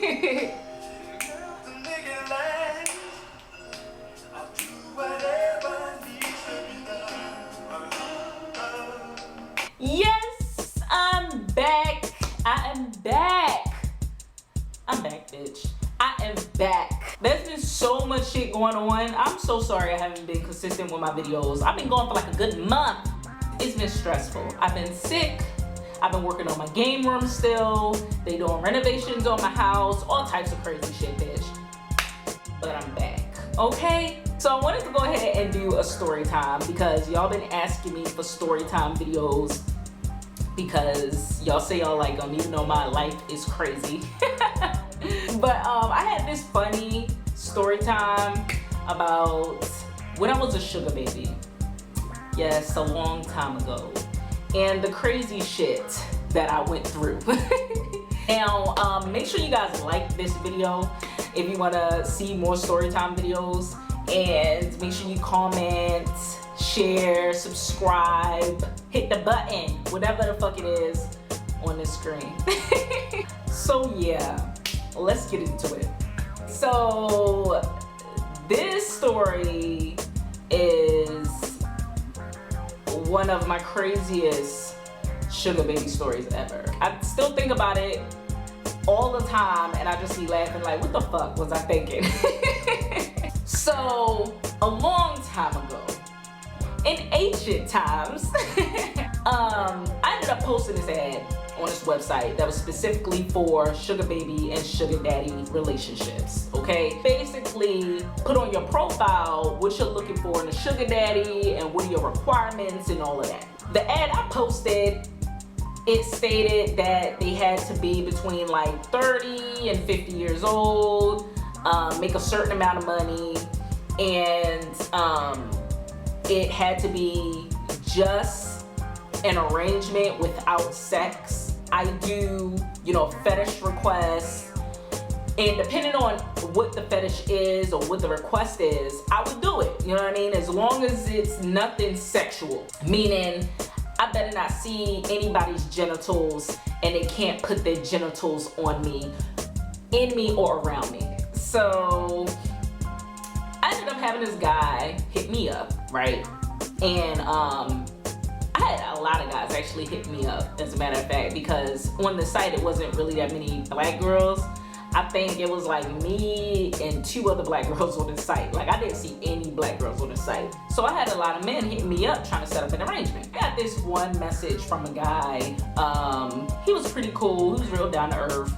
Yes, I'm back. I am back. I'm back, bitch. I am back. There's been so much shit going on. I'm so sorry I haven't been consistent with my videos. I've been going for like a good month. It's been stressful. I've been sick. I've been working on my game room still. They doing renovations on my house. All types of crazy shit, bitch. But I'm back, okay? So I wanted to go ahead and do a story time because y'all been asking me for story time videos because y'all say y'all like them even though my life is crazy. But I had this funny story time about when I was a sugar baby. Yes, a long time ago. And the crazy shit that I went through. Now, make sure you guys like this video if you want to see more storytime videos, and make sure you comment, share, subscribe, hit the button, whatever the fuck it is on the screen. So yeah, let's get into it. So this story is one of my craziest sugar baby stories ever. I still think about it all the time and I just be laughing like, what the fuck was I thinking? So a long time ago, in ancient times, I ended up posting this ad on this website that was specifically for sugar baby and sugar daddy relationships, okay? Basically, put on your profile what you're looking for in a sugar daddy and what are your requirements and all of that. The ad I posted, it stated that they had to be between like 30 and 50 years old, make a certain amount of money, and it had to be just an arrangement without sex. I do, you know, fetish requests, and depending on what the fetish is or what the request is, I would do it, you know what I mean? As long as it's nothing sexual, meaning I better not see anybody's genitals and they can't put their genitals on me, in me, or around me. So I ended up having this guy hit me up, right? And I had a lot of guys actually hit me up, as a matter of fact, because on the site it wasn't really that many black girls. I think it was like me and 2 other black girls on the site. Like, I didn't see any black girls on the site. So I had a lot of men hitting me up trying to set up an arrangement. I got this one message from a guy. He was pretty cool. He was real down to earth.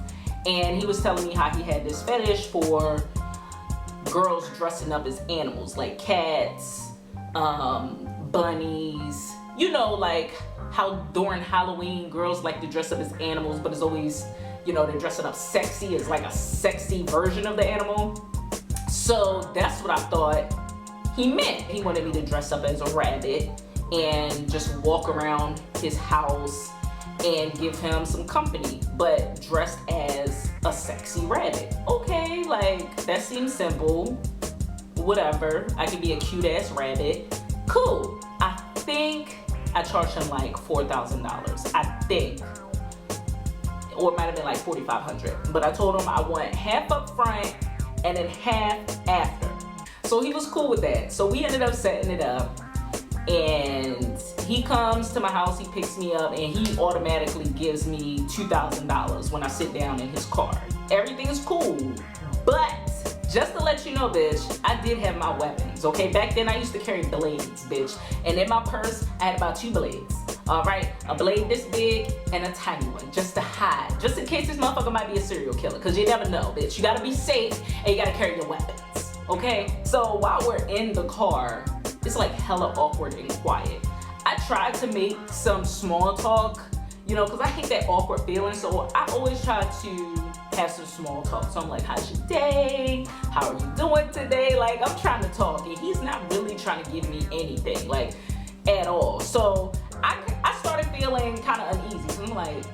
And he was telling me how he had this fetish for girls dressing up as animals, like cats, bunnies. You know, like how during Halloween girls like to dress up as animals, but it's always, you know, they're dressing up sexy as like a sexy version of the animal. So that's what I thought he meant. He wanted me to dress up as a rabbit and just walk around his house and give him some company, but dressed as a sexy rabbit. Okay, like that seems simple. Whatever, I could be a cute ass rabbit. Cool. I think I charged him like $4,000, I think. Or it might have been like $4,500. But I told him I want half up front and then half after. So he was cool with that. So we ended up setting it up. And he comes to my house, he picks me up, and he automatically gives me $2,000 when I sit down in his car. Everything is cool. But just to let you know, bitch, I did have my weapons, okay? Back then, I used to carry blades, bitch. And in my purse, I had about 2 blades, all right? A blade this big and a tiny one, just to hide. Just in case this motherfucker might be a serial killer, because you never know, bitch. You gotta be safe, and you gotta carry your weapons, okay? So while we're in the car, it's like hella awkward and quiet. I tried to make some small talk, you know, because I hate that awkward feeling, so I always try to have some small talk. So I'm like, how's your day? How are you doing today? Like, I'm trying to talk, and he's not really trying to give me anything, like, at all. So I started feeling kind of uneasy. So I'm like,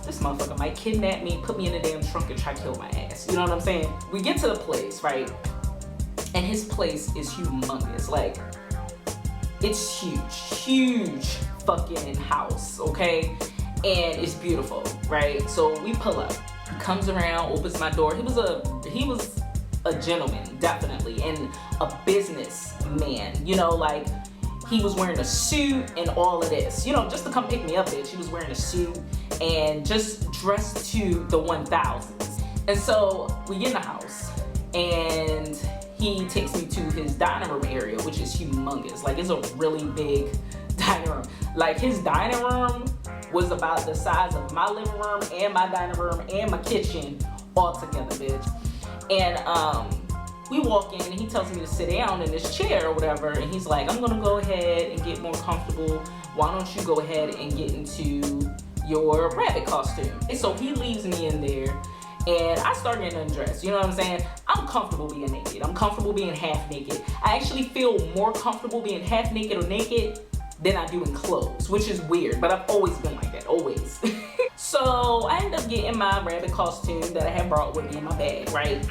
this motherfucker might kidnap me, put me in a damn trunk, and try to kill my ass. You know what I'm saying? We get to the place, right? And his place is humongous. Like, it's huge fucking house, okay? And it's beautiful, right? So we pull up. He comes around, opens my door. He was a gentleman, definitely, and a businessman. You know, like, he was wearing a suit and all of this. You know, just to come pick me up, bitch. He was wearing a suit and just dressed to the 1000s. And so we get in the house and he takes me to his dining room area, which is humongous. Like, it's a really big dining room. Like, his dining room was about the size of my living room and my dining room and my kitchen all together, bitch. And we walk in and he tells me to sit down in this chair or whatever, and he's like, I'm gonna go ahead and get more comfortable. Why don't you go ahead and get into your rabbit costume? And so he leaves me in there and I start getting undressed. You know what I'm saying? I'm comfortable being naked. I'm comfortable being half naked. I actually feel more comfortable being half naked or naked than I do in clothes, which is weird, but I've always been like that, always. So I ended up getting my rabbit costume that I had brought with me in my bag, right?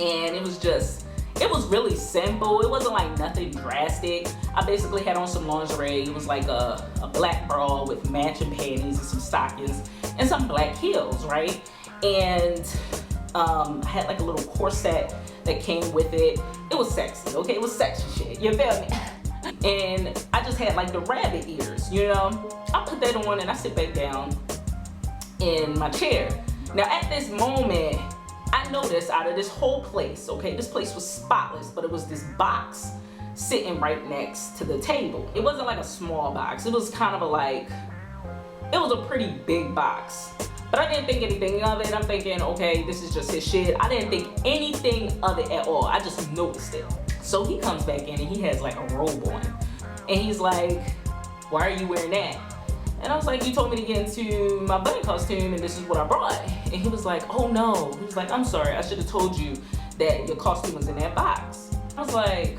And it was really simple. It wasn't like nothing drastic. I basically had on some lingerie. It was like a black bra with matching panties and some stockings and some black heels, right? And I had like a little corset that came with it. It was sexy, okay? It was sexy shit, you feel me? And I just had like the rabbit ears, you know? I put that on and I sit back down in my chair. Now at this moment, I noticed out of this whole place, okay, this place was spotless, but it was this box sitting right next to the table. It wasn't like a small box. It was kind of it was a pretty big box. But I didn't think anything of it. I'm thinking, okay, this is just his shit. I didn't think anything of it at all. I just noticed it. So he comes back in and he has like a robe on. And he's like, why are you wearing that? And I was like, you told me to get into my bunny costume and this is what I brought. And he was like, oh no. He was like, I'm sorry, I should have told you that your costume was in that box. I was like,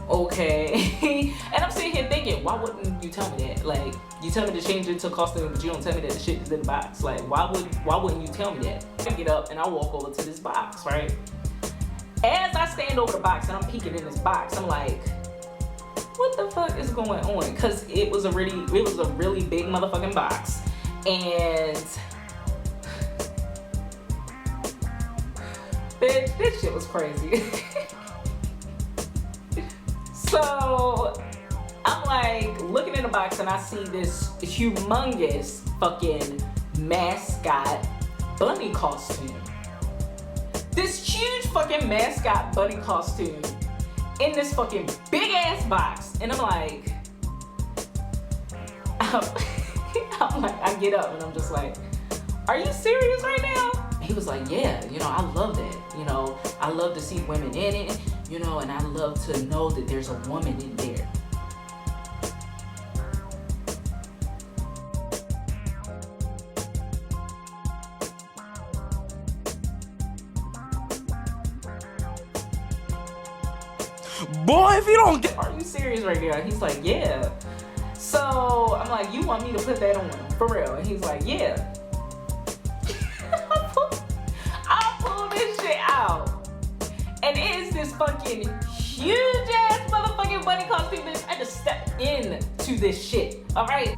okay. And I'm sitting here thinking, why wouldn't you tell me that? Like, you tell me to change it to a costume, but you don't tell me that the shit is in the box. Like, why wouldn't you tell me that? I get up and I walk over to this box, right? As I stand over the box and I'm peeking in this box, I'm like, what the fuck is going on? Cause it was a really big motherfucking box. And bitch, this shit was crazy. So I'm like looking in the box and I see this humongous fucking mascot bunny costume. This huge fucking mascot bunny costume in this fucking big ass box. And I'm like, I get up and I'm just like, are you serious right now? He was like, yeah, you know, I love that. You know, I love to see women in it, you know, and I love to know that there's a woman in there. Boy, if you don't get... Are you serious right now? He's like, yeah. So I'm like, you want me to put that on for real? And he's like, yeah. I pull this shit out. And it is this fucking huge ass motherfucking bunny costume, bitch. I just stepped into this shit, all right?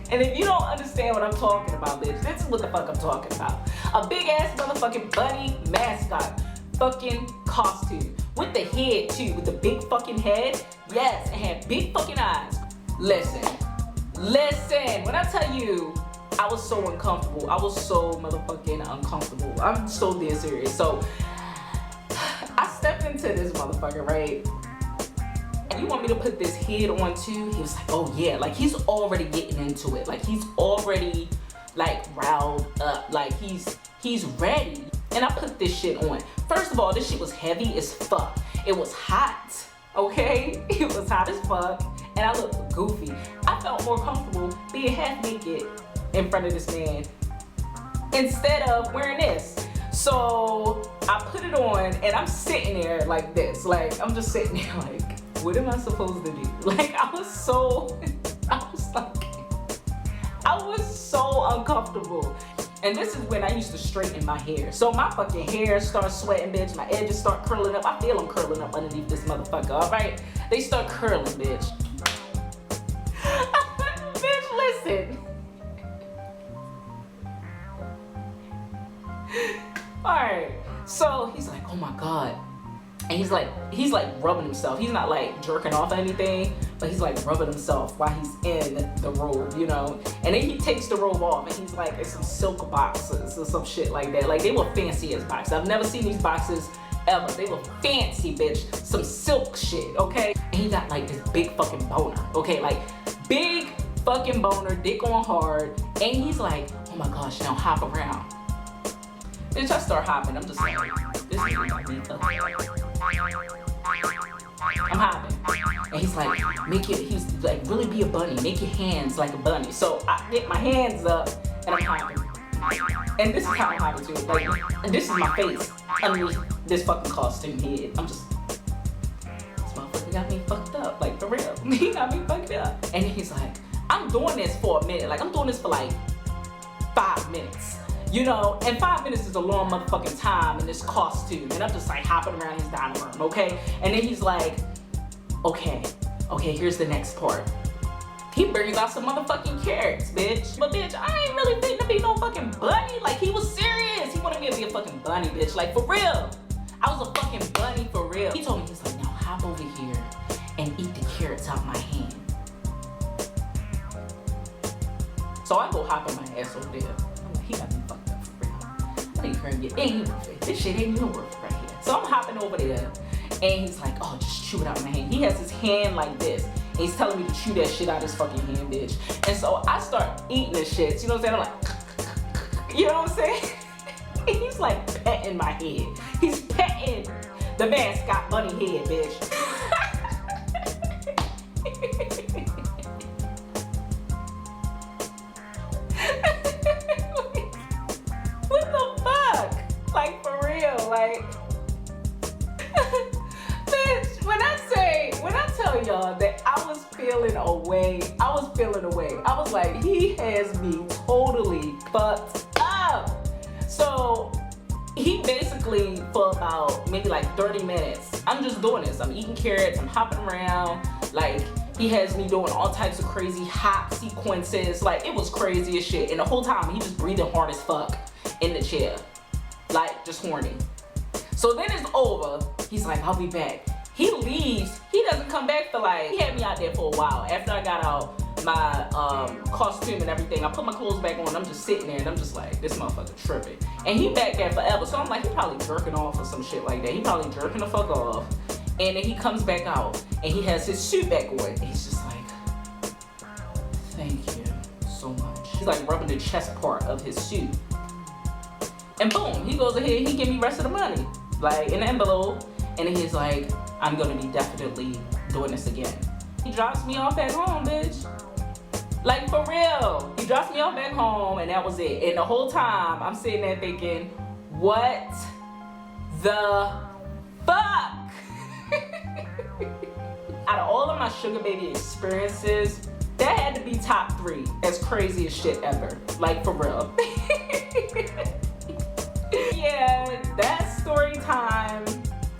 And if you don't understand what I'm talking about, bitch, this is what the fuck I'm talking about. A big ass motherfucking bunny mascot fucking costume. With the head too, with the big fucking head. Yes, it had big fucking eyes. Listen, when I tell you, I was so uncomfortable. I was so motherfucking uncomfortable. I'm so dead serious. So, I stepped into this motherfucker, right? And you want me to put this head on too? He was like, oh yeah, like he's already getting into it. Like he's already like riled up. Like he's ready. And I put this shit on. First of all, this shit was heavy as fuck. It was hot, okay? It was hot as fuck. And I looked goofy. I felt more comfortable being half naked in front of this man instead of wearing this. So I put it on and I'm sitting there like this. Like I'm just sitting there like, what am I supposed to do? Like I was so uncomfortable. And this is when I used to straighten my hair. So my fucking hair starts sweating, bitch. My edges start curling up. I feel them curling up underneath this motherfucker, all right? They start curling, bitch. I put So he's like, oh my God. And he's like rubbing himself. He's not like jerking off or anything, but he's like rubbing himself while he's in the robe, you know? And then he takes the robe off and he's like, it's some silk boxes or some shit like that. Like they were fancy as boxes. I've never seen these boxes ever. They were fancy, bitch. Some silk shit, okay? And he got like this big fucking boner, okay? Like big fucking boner, dick on hard. And he's like, oh my gosh, now hop around. Bitch, I start hopping. I'm just like, this nigga got me up. I'm hopping. And he's like, he's like, really be a bunny. Make your hands like a bunny. So I get my hands up and I'm hopping. And this is how I'm hopping too. Like, and this is my face underneath this fucking costume head. I'm just, this motherfucker got me fucked up. Like, for real. He got me fucked up. And he's like, I'm doing this for a minute. Like, I'm doing this for like 5 minutes. You know, and 5 minutes is a long motherfucking time in this costume. And I'm just like hopping around his dining room, okay? And then he's like, okay, here's the next part. He brings out some motherfucking carrots, bitch. But bitch, I ain't really fitting to be no fucking bunny. Like, he was serious. He wanted me to be a fucking bunny, bitch. Like, for real. I was a fucking bunny for real. He told me, he's like, now hop over here and eat the carrots out my hand. So I go hop on my ass over there. I'm like, he got me fucked up for real. I ain't heard it. This shit ain't even worth right here. So I'm hopping over there. And he's like, oh, just chew it out my hand. He has his hand like this. And he's telling me to chew that shit out his fucking hand, bitch. And so I start eating this shit. You know what I'm saying? I'm like, you know what I'm saying? And he's like petting my head. He's petting the mascot bunny head, bitch. What the fuck? Like, for real, like. Bitch, when I tell y'all that I was feeling away, I was like, he has me totally fucked up. So he basically, for about maybe like 30 minutes, I'm just doing this. I'm eating carrots, I'm hopping around. Like, he has me doing all types of crazy hop sequences. Like, it was crazy as shit. And the whole time, he just breathing hard as fuck in the chair. Like, just horny. So then it's over. He's like, I'll be back. He leaves. He doesn't come back for like, he had me out there for a while. After I got out my costume and everything, I put my clothes back on. I'm just sitting there and I'm just like, this motherfucker tripping. And he back there forever. So I'm like, he probably jerking off or some shit like that. He probably jerking the fuck off. And then he comes back out and he has his suit back on. And he's just like, thank you so much. He's like rubbing the chest part of his suit. And boom, he goes ahead, he give me the rest of the money. Like, in an envelope. And then he's like, I'm gonna be definitely doing this again. He drops me off at home, bitch. Like, for real. He drops me off back home and that was it. And the whole time, I'm sitting there thinking, what the fuck? Out of all of my sugar baby experiences, that had to be top 3 as crazy as shit ever. Like, for real. Yeah, that's story time.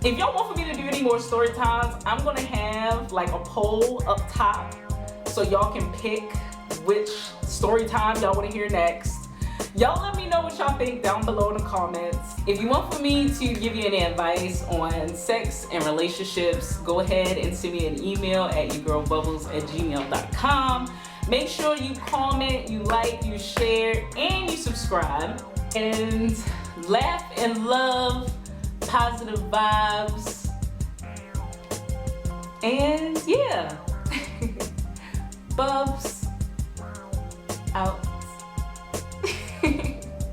If y'all want for me to do any more story times, I'm gonna have like a poll up top so y'all can pick which story time y'all wanna hear next. Y'all let me know what y'all think down below in the comments. If you want for me to give you any advice on sex and relationships, go ahead and send me an email at yagurlbubblez@gmail.com. Make sure you comment, you like, you share, and you subscribe. And laugh and love, positive vibes, and yeah. Bubbz.